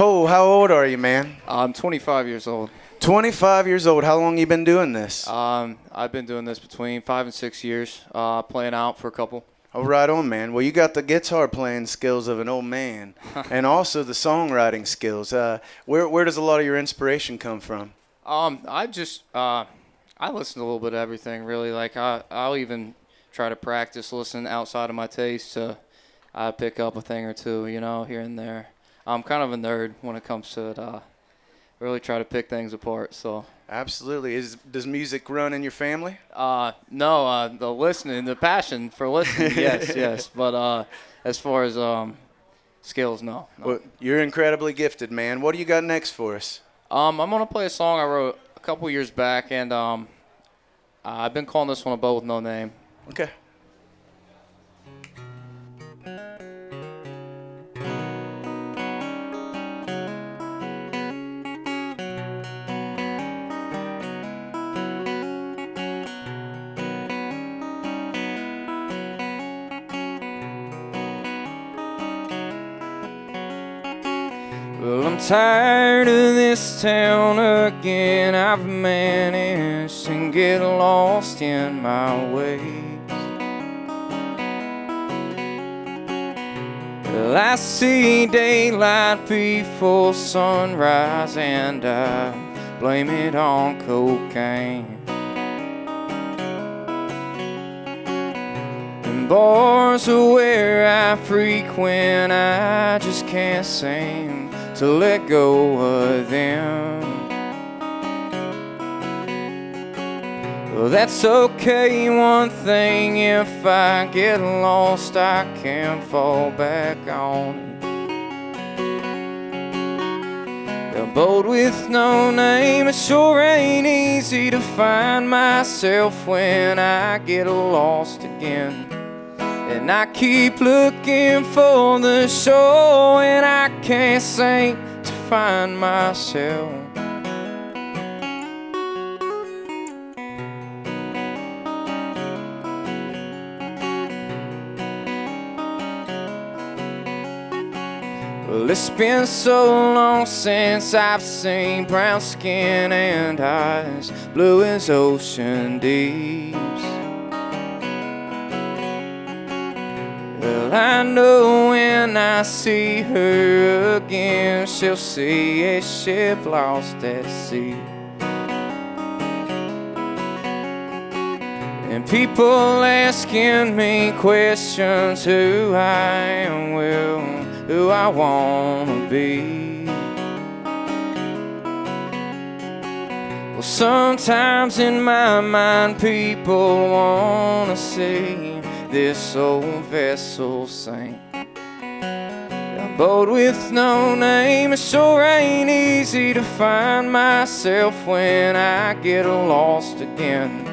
Cole, how old are you, man? I'm 25 years old. 25 years old. How long you been doing this? I've been doing this between 5 and 6 years, playing out for a couple. Oh, right on, man. Well, you got the guitar playing skills of an old man and also the songwriting skills. Where does a lot of your inspiration come from? I listen to a little bit of everything, really. Like, I'll even try to practice listening outside of my taste. I pick up a thing or two, here and there. I'm kind of a nerd when it comes to it. Really try to pick things apart, so. Absolutely. Does music run in your family? No, the listening, the passion for listening, yes. But as far as skills, no. Well, you're incredibly gifted, man. What do you got next for us? I'm going to play a song I wrote a couple years back, and I've been calling this one A Boat With No Name. Okay. Well, I'm tired of this town again. I've managed to get lost in my ways. Well, I see daylight before sunrise, and I blame it on cocaine. And bars are where I frequent, I just can't seem to let go of them. Well, that's okay, one thing, if I get lost I can fall back on it. A boat with no name, it sure ain't easy to find myself when I get lost again. And I keep looking for the shore, and I can't seem to find myself. Well, it's been so long since I've seen brown skin and eyes blue as ocean deeps. Well, I know when I see her again, she'll see a ship lost at sea. And people asking me questions, who I am, well, who I wanna be. Well, sometimes in my mind people wanna see this old vessel sank. A boat with no name, it sure ain't easy to find myself when I get lost again.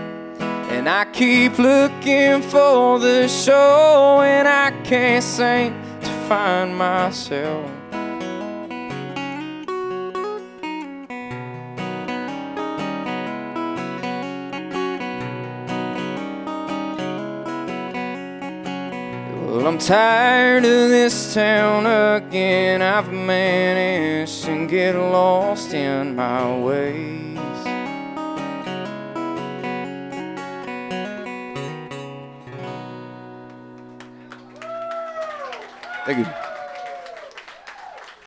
And I keep looking for the shore, and I can't seem to find myself. Well, I'm tired of this town again. I've managed to get lost in my ways. Thank you.